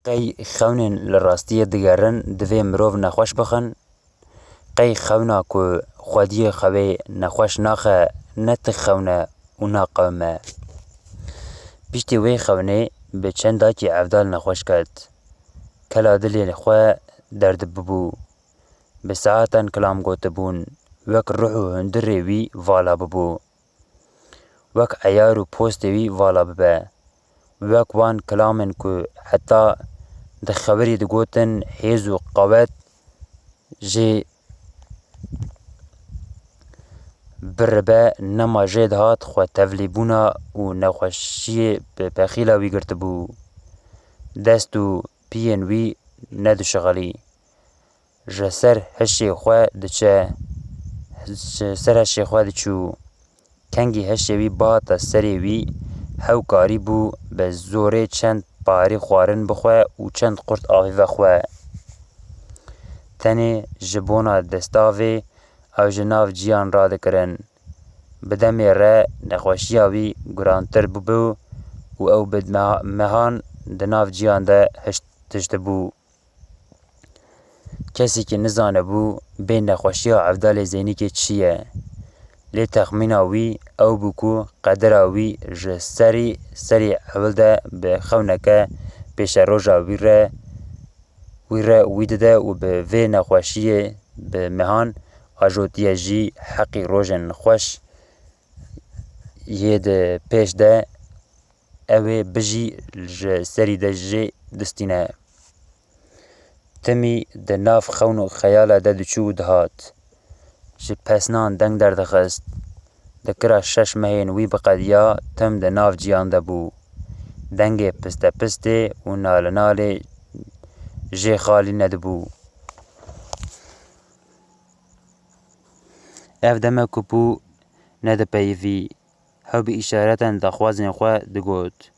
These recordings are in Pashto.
قی خونین لراستی دیگرن دوی مروف نخوش بخن قی خونا کو خودی خوی نخوش ناخه نت خونه و ناقومه بیشتی وی خونه به چندا کی عفدال نخوش کرد کلا دلی خواه درد ببو به ساعتن کلام گوت بون وک روح و هندری وی والا ببو وک عیار و پوست وی والا ببه وک وان کلامن کو حتی ده خبری ده گوتن حیز و قوت جی بربه نما جید هات خو تفلیبونا و نخوشی بخیلا وی گرت بو دستو پین وی ندو شغلی جسر هشی خواه دچه سر هشی خواه دچو کنگی هشی وی باتا سری وی هاو کاری بو به زوره چند پاری خوارن بخواه و چند قرط آوی بخواه تنی جبونا دستاوی او جناف جیان را دکرن بدمی ره نخوشیاوی گرانتر ببو و او بد مهان دناف جیان ده هشت بو کسی که نزانه بو بین نخوشیا عفدال زینی که چیه لی تخمیناوی او بکو قدراوی جسری اول ده به خونکه پیش روژا ویده و به وی نخوشیه به مهان آجوتیه جی حقی روژن خوش یه ده پیش ده اوه بجی سری ده جی دستینه تمی ده ناف خونو خیاله ده دچو دهات جی پسنان دنگ در دخست دکرا 6 مهین وی بقدیا تم ده ناف جیان ده بو دنگ پسته و نال جی خالی ندبو اف دمه کپو ند پیوی هاو بی اشارتن دخوازن خواه دگوت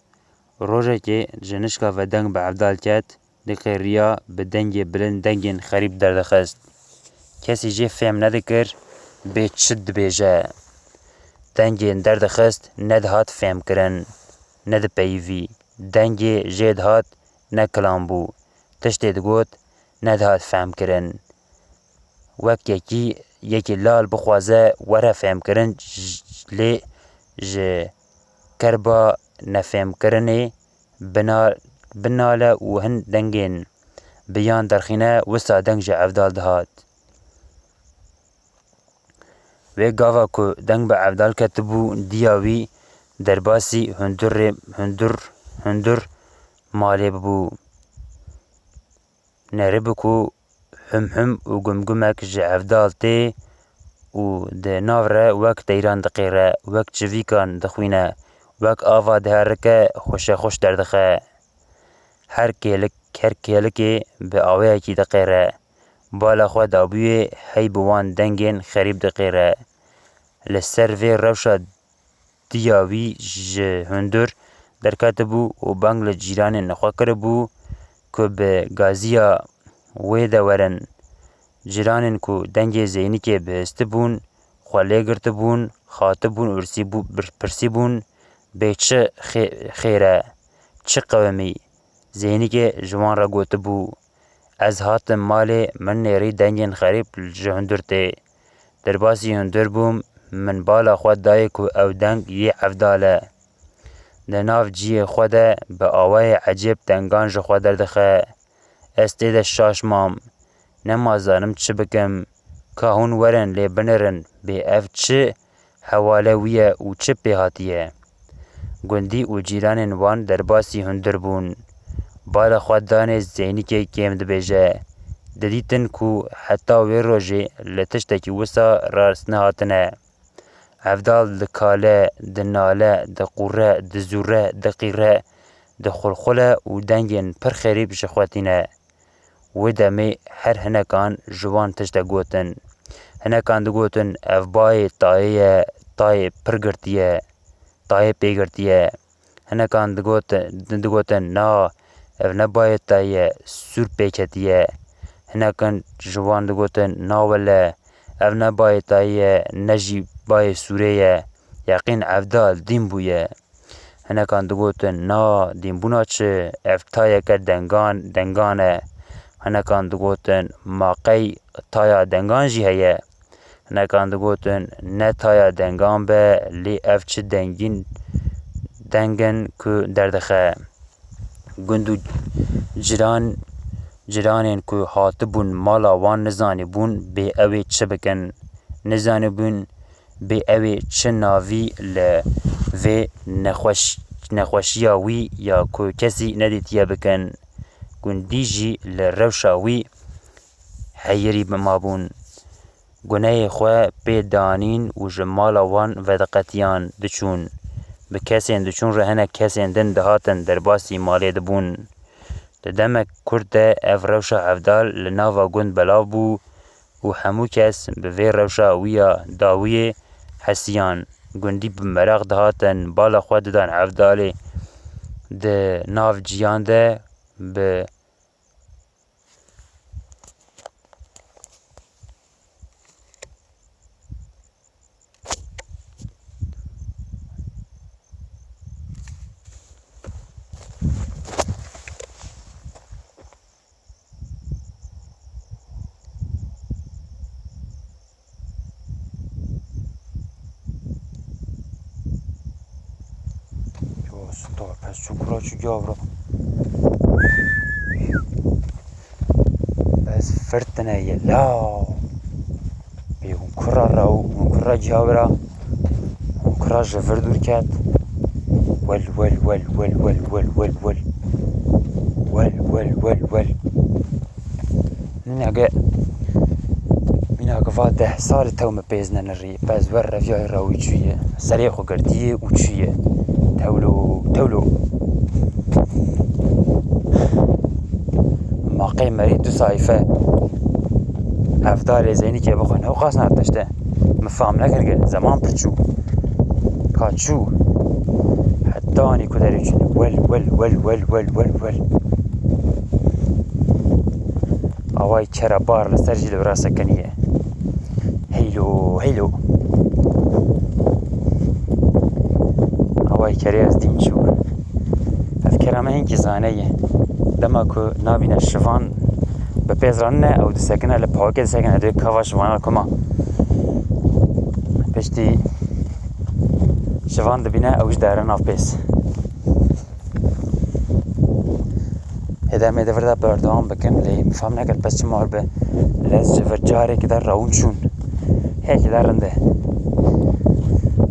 روژه که جنشکا و دنگ به عفدال کت دقیریا به دنگ بلند دنگین خریب در دخست کسی جی فهم ندکر به چد بیجه دنگین در دخست ند هات فهم کرن ند پیوی دنگ جید هات نکلام بو تشتی دگوت ند هات فهم کرن وک یکی لال بخوازه وره فهم کرن لی کربا نفهم کرنه بناله و هن دنگین بیان درخینه وستا دنگ جه عفدال دهات وی گاوا که دنگ به عفدال کتبو دیاوی درباسی هندر مالی ببو نره بکو هم و گمگمک جه عفدال تی و ده ناوره وک دیران دقیره وک جویکان دخوینه وک آوا دهرکه خوش دردخه هر کهلکی به آوه کی دقیره بالا خوا دابوی هی بوان دنگین خریب دقیره لسر وی روشا دیاوی جه هندر درکت بو و بانگ لجیران نخوا کربو که به گازیا وی دورن جیرانن کو دنگ زینی که بهست بون خواله گرت بون خاطب بون پرسی بون به چه خیره چه قومی زینی که جوان را گوت بو از هات مال من نیری دنگین خریب جهندر تی در باسی هندر بوم من بالا خود دای که او دنگ یه عفداله ده ناف جی خوده به آوه عجیب دنگان جو خود دردخه استید شاش مام نمازانم چه بکم که هون ورن لی بنرن به اف چه حواله ویه و چه پیهاتیه گندی و جیران وان در باسی هندر بون بالا خود دانه زینی که کم دبیجه ددیتن کو حتی وی روژه لتشتکی وسا راست نهاتنه عفدال دکاله دناله دقوره دزوره دقیره دخلخله و دنگین پر خریب شخواتینه و دمی هر هنکان جوان تشتا گوتن هنکان دو گوتن اف بای تای پرگرتیه تای پیگرتیه هنکان دو گوتن نا اف نبای تای سور پیچتیه هنکان جوان دو گوتن نا وله اف نبای تای نجی بای سوریه یقین عفدال دین بویه هنکان دگوتن نا دینبونا چه اف تایه که دنگانه هنکان دگوتن ماقی تایا دنگان جی هیه هنکان دگوتن نه تایا دنگان به لی اف چه دنگن که دردخه گندو جرانین که هات بون مالا وان نزانی بون بی اوی چه بکن نزانی بون بی اوی چه ناوی و نخوشیاوی یا که کسی ندیتیا بکن گندی جی لروشاوی حیری بما بون گناه خواه بی دانین و جمالا وان ودقتیان دچون به کسین دچون رهنه کسین دن دهاتن در باسی مالی دبون دمک کرد اف روشا عفدال لناوا گند بلاو بو و همو کس به وی روشا ویا داوی حسیان گندی بمراغ دهاتن بالا خود دان عفدالی ده ناو جیان ده به پس چکرا چو گاورا بس فرتنه یلا بی اون کرا راو اون کرا جاورا اون کرا جفر دور کت ول ول ول ول ول ول ول ول ول ول ول ول من اگه فا 10 سال توم بیزنه نری بس ور رفیای راوی چویه سریع خو گردیه و چویه تولو ماقی مری 2 صحیفه افدار زینی که بخوین او خاص نداشته مفهم نکرگه زمان پرچو کاتشو حتی آنی کدری چونه ول ول ول ول ول ول ول آوای چرا بار لسر جی لبرا سکنیه هیلو آوای کری از دیم چو افکرامه هنگی زانه یه دما که نابینه شفان به پیز رانه او دو سکنه لپاکه دو سکنه دوی کوا شفانه کما پشتی شفان دبینه اوش داره ناف پیز هدامه دفرده بردوام بکن لی مفهم نکرد پس چه مار به لیز جفر جاره که در راون شون هی که در رنده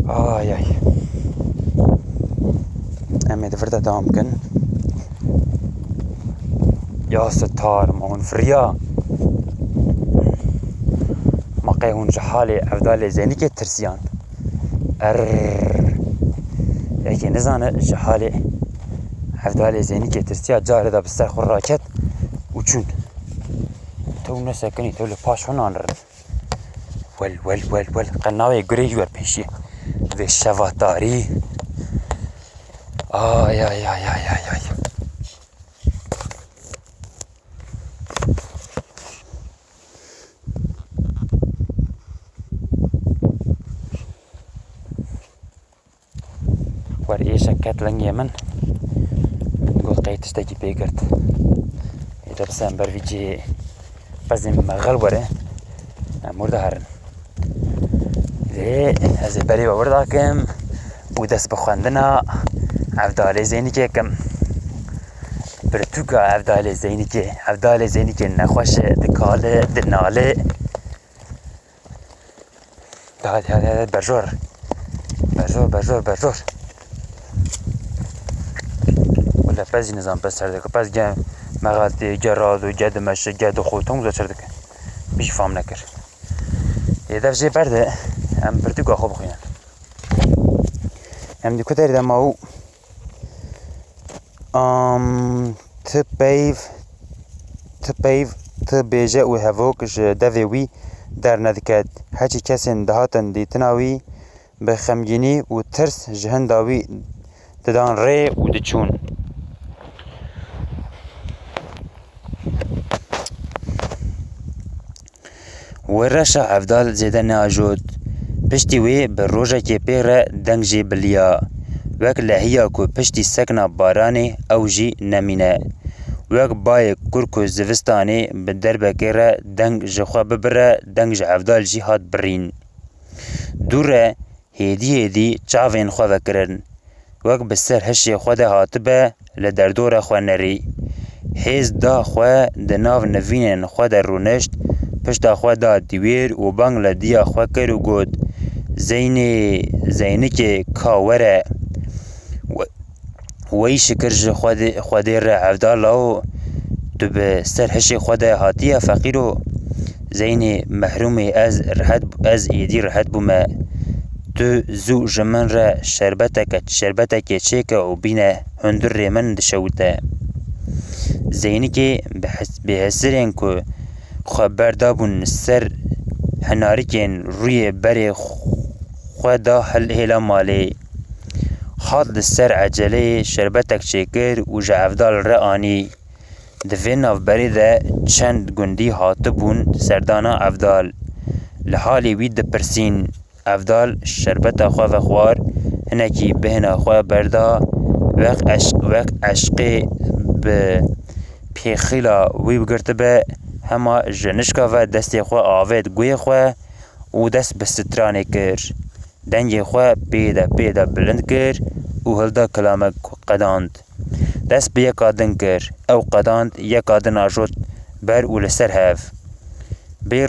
آی امه دفرده دوام بکن یا ستار مون فریا مقه هون جحال عفدال زینی که ترسیان یکی نزانه جحال عفدال زینی که ترسیا جاره دا بستر خور راکت و چون تو نسکنی تو لپاش هنان رد ول قناوه گره جور پیشی و شواتاری آی ور ایشا کت لنگی من گل قیتش تاکی پیگرد ایجا بسن بروی جی بزیم مغل وره مرده هرن ده از بری باورده کم و دست بخواندنا عفدال زینی که کم برتو که عفدال زینی که نخوش دکاله دناله داد برجور ولی پس نظام پس سرده که پس گم مغالطه جراد و جد مشه جد خوتون زد سرده که بیش فهم نکر یه دفعه برده هم برتو که خوب خوینن هم دی کتری دم او ت بیجه و هفوکش دوی در ندکد هچی کسی دهاتن دیتناوی به خمگینی و ترس جهنداوی ددان ری و دچون ورشا عفدال زیده ناجود پشتی وی به روژه که پیره دنگ جی بلیا وەک لەهەیە ku piştî sekna baranê ew jî nemîne. Wek bayê kurk û zivistanê bi derbekê re deng ji xwe bibire, deng ji hevdal jî hat birîn. Dûr re hêdî hêdî çavên xwe vekirin. Wek bi ser hişê xwe de hatibe li derdora xwe nerî. Hêz da xwe di nav nivînên xwe de rûnişt, pişta xwe da dîwêr û bang li dîya xwe kir û got: Zeynê, Zeynikê ka were. Wey şikir ji Xwedê re hevdala o, tu bi ser hişê xwe de hatiye feqîro? Zeynê mehrûmê ez êdî rihet bûme. Tu zû ji min re şerbetekê çêke û bîne hundirê min dişewite. Zeynikê bi hesirên ku xwe berdabûn ser hinarîkên rûyê berê xwe da hêla malê. Hat li ser eceleyê şerbetek çêkir û ji hevdal re anî. Di vê navberê de çend gundî hatibûn serdana hevdal. Li halê wî dipirsîn. Hevdal şerbeta xwe vexwar, hinekî bihina xwe berda, wek eşqê bi pêxîla wî girtibe, hema ji nişka ve destê xwe avêt guyê xwe û dest bi stranê kir. Dengê xwe pêde bilind kir û hilda kilamek qedand. Dest bi yeka din kir. Ew qedand yeka din ajot ber û li ser hev. Bê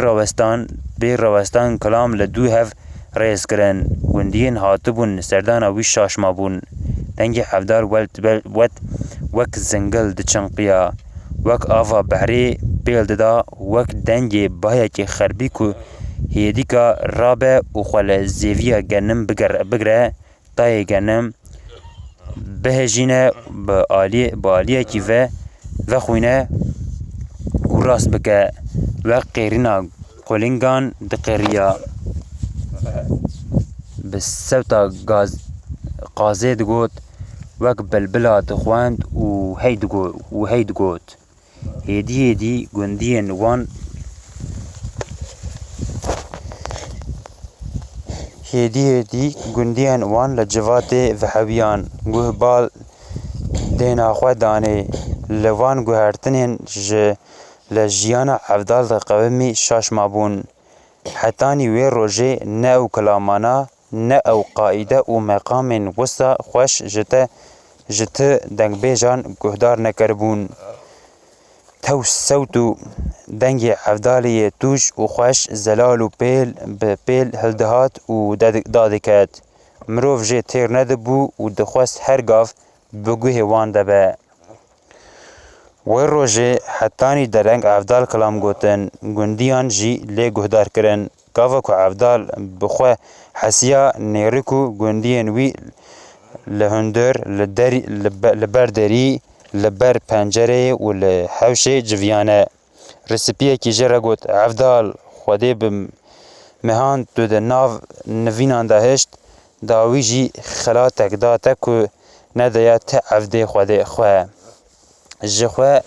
rawestan kilam li dû hev rêz kirin. Gundiyên hatibûn serdana wî şaşma bûn. Dengê hevdal wek zingil diçinqiya. Wek ava behrê pêl dida, wek dengê bayekî xerbî ku hêdîka rabe û xwe li zêviya genim bigire, tayê genim bihêjîne, bi aliyekî ve vexwîne û rast bike. Wek qêrîna qulîngan diqêriya. Bi sewta qazê digot, wek bilbila dixwend û hey digot. Hêdî hêdî gundiyên wan li civatê vehebiyan. Guh bal dêna xwe danê. Li van guhertinên li jiyana hevdal de qewimî şaşma bûn. Hetanî wê rojê ne ew kilamana, ne ew qaîde û meqamên wisa xweş ji ti dengbêjan guhdar nekeribûn. Tew sewt û dengê hevdalê yê tûj û xweş, zelal û pêl bi pêl hildihat û dadiket. Mirov jê têr nedibû û dixwest her gav bi guhê wan de be. Wê rojê hetanî dereng hevdal kilam gotin, gundiyan jî lê guhdar kirin. Gava ku hevdal bi xwe hesiya nêrîk û gundiyên wî li hundir, li ber derî, li ber pencereyê û li hewşê civiyane. Resipiyekî jê re got: Hevdal, Xwedê bi mehan tu di nav nivînan de hişt, da wî jî xelatek da te ku nedaye te evdê xwe. Ji xwe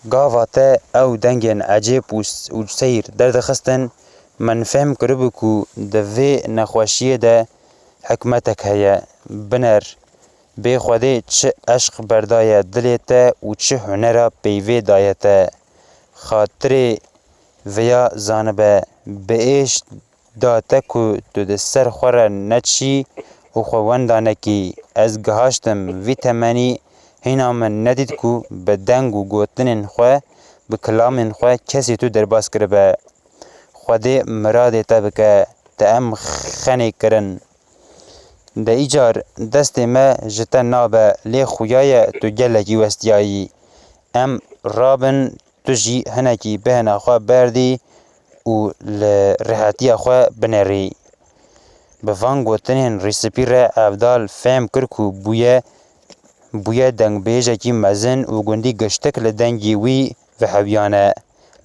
gava te ew dengên ecêb û seyr derdixistin, min fehm kiribû ku di vê nexweşiyê de hikmetek heye. Biner, bê Xwedê çi eşq berdaye dilê te û çi hunera peyvê daye te. Xatirê vêya zanibe, bi êş da te ku tu di ser xwe re neçî û xwe wenda nekî. Ez gihaştim vî temenî, hîna min nedît ku bi deng û gotinên xwe, bi kilamên xwe kesî tu derbas kiribe. Xwedê miradê te bike, te em xenê kirin. De îcar destê me ji te nabe, lê xuya ye tu gelekî westiyayî. Em rabin tu jî hinekî bihina xwe berdî û li rihetiya xwe binerî. Bi van gotinên resipî re hevdal fehm kir ku bûye dengbêjekî mezin û gundî giştik li dengê wî vehebiyane.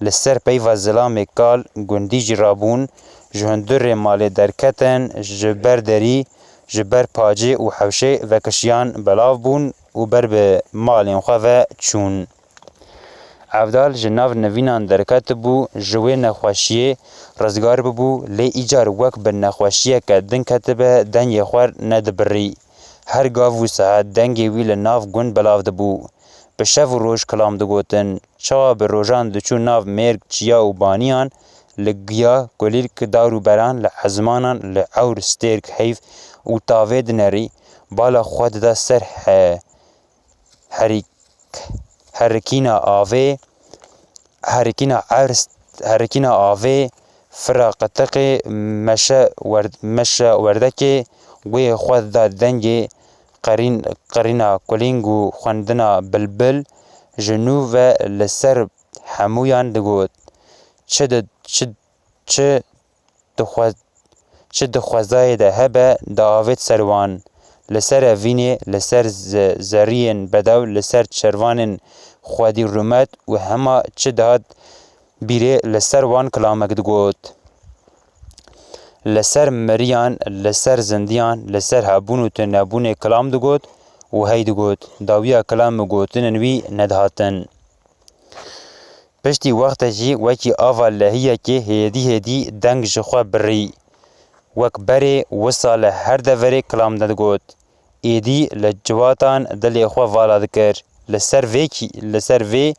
Li ser peyva zilamê kal gundî jî rabûn, ji hundirê malê derketin, ji ber derî, ji ber pacê û hewşê vekişiyan belav bûn û ber bi malên xwe ve çûn. Hevdal ji nav nivînan derketibû, ji wê nexweşiyê rizgar bibû, lê îcar wek bi nexweşiyeke din ketibe dengê xwe nedibirî. هر گاو و ساعت دنگی وی لناف گوند بلاو دبو. به شب و روش کلام دگوتن چوا به روژان دچو ناف مرگ چیا و بانیان لگیا گلیل که دارو بران لحزمانان لعور سترک حیف و تاوه دنری بالا خود دا سر هرکینا آوه فراقتق مشه وردک وی خود دا دنگ قرینا کلینگو خواندنا بلبل جنو و لسر همویان دگوت چه دخوازای ده هبه دا آوید سروان لسر وینه لسر زرین بدو لسر چروان خوادی رومت و همه چه داد بیره لسر وان کلامک دگوت لسر مریان لسر زندیان لسر هبون و تنبون کلام دگوت و هی دگوت داویا کلام گوتن وی ندهاتن پشتی وقت جی وکی آوا لحیه که هیدی دنگ جخوا بری وک بری وصال هر دوری کلام ندگوت ایدی لجواتان دلی خوا والا دکر لسر وی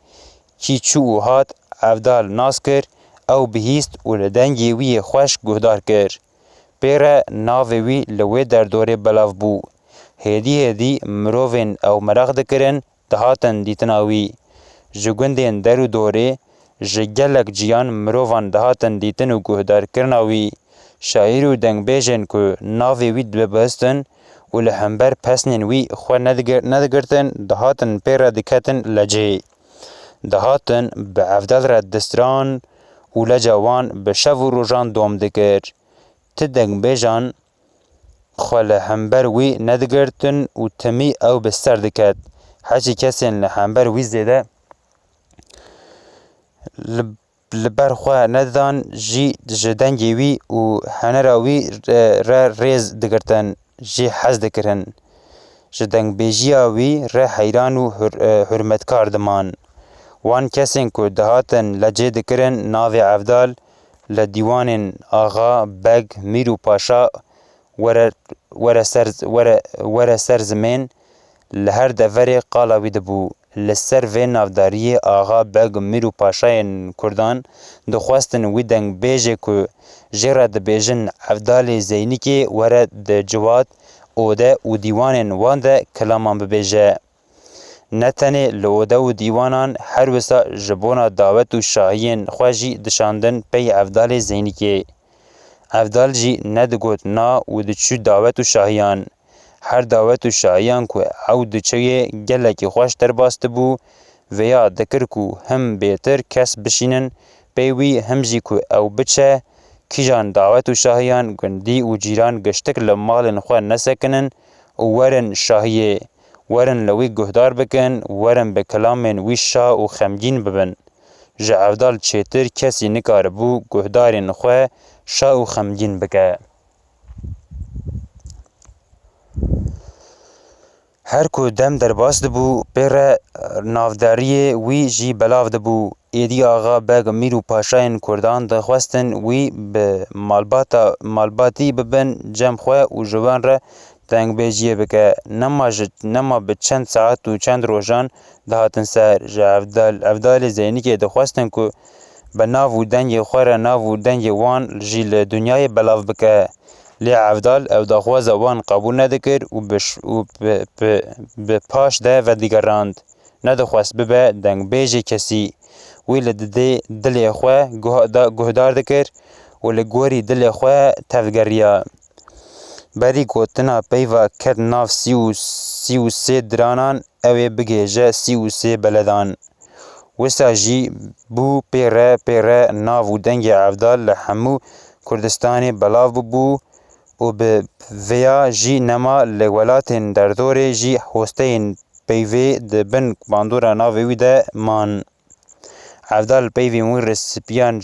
کی چو هات افدال ناس کر او بهیست و لدنگی وی خوش گهدار کر پیره ناوی وی لوی در دوره بلاو بو هیدی مروین او مراغ دکرن دهاتن دیتناوی جگوندین درو دوره جگلک جیان مروان دهاتن دیتن و گهدار کرناوی شاعر و دنگ بیجن که ناوی وی دبستن و لحنبر پسنین وی خو ندگرتن دهاتن پیره دکتن لجه دهاتن به افدال را دستران و لجوان به شو و روژان دوم دکر تدنگ بیجان خو لحنبر وی ندگرتن و تمی او بستر دکت هچی کسی لحنبر وی زیده لبر خواه ندان جی جدنگی وی و هنراوی را ریز دگرتن جی حز دکرن جدنگ بیجیا وی را حیران و حرمتکار دمان وان کسین که دهاتن لجه دکرن ناوی افدال لدیوان آغا بگ میرو پاشا ور سر زمین لهر دوری قالاوی دبو لسر و نافداری آغا بگ میرو پاشای کردان دخواستن وی دنگ بیجه که جره دبیجن افدال زینی که ورد ده جواد اوده و دیوانن وان ده کلامان ببیجه نتنه لوده و دیوانان هر وسا جبونا دعوت و شاهین خواجی دشاندن پی افدال زینی که افدال جی ندگوت نا و دچو دعوت و شاهیان هر دعوت و شاهیان که او دچوی گلکی خوش تر باست بو ویا دکر که هم بیتر کس بشینن پیوی هم جی که او بچه کیجان دعوت و شاهیان گندی و جیران گشتک لمال خواه نسکنن و ورن شاهیه ورن لوی گهدار بکن ورن به کلامن وی شاه و خمگین ببن جا افدال چیتر کسی نکار بو گهدارن خواه شاه و خمگین بکه هر کو دم در باست بو پر نافداری وی جی بلاو دبو ایدی آغا بگ میرو پاشاین کردان دخواستن وی به مالباتی ببن جم خواه و جوان را دنگ بیجیه بکه نما به چند ساعت و چند روزان دهاتن سر جا افدال زینی که دخواستن که به ناو و دنگ خواه ناو و دنگ وان جی لدنیای بلاو بکه لی افدال او دخواز وان قبول ندکر و به پاش ده و دیگراند ندخواست ببه دنگ بیجی کسی وی لده دل خواه گهدار دکر و لگوری دل خواه تفگریا بری گوتنا پیوا کد ناف 33 درانان اوی بگیجه 33 بلدان وسا جی بو پیره ناو و دنگ افدال لحمو کردستان بلاو بو و به ویا جی نما لولاتین در دور جی هستین پیوی ده بن باندورا ناوی ده مان افدال پیوی مون رسپیان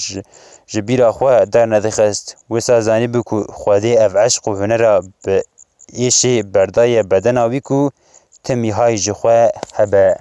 جبیرا خواه در ندخست وسا زانی بکو خواده اف عشق و هنرا به ایشی بردای بدن آوی کو تمی های جخواه هبه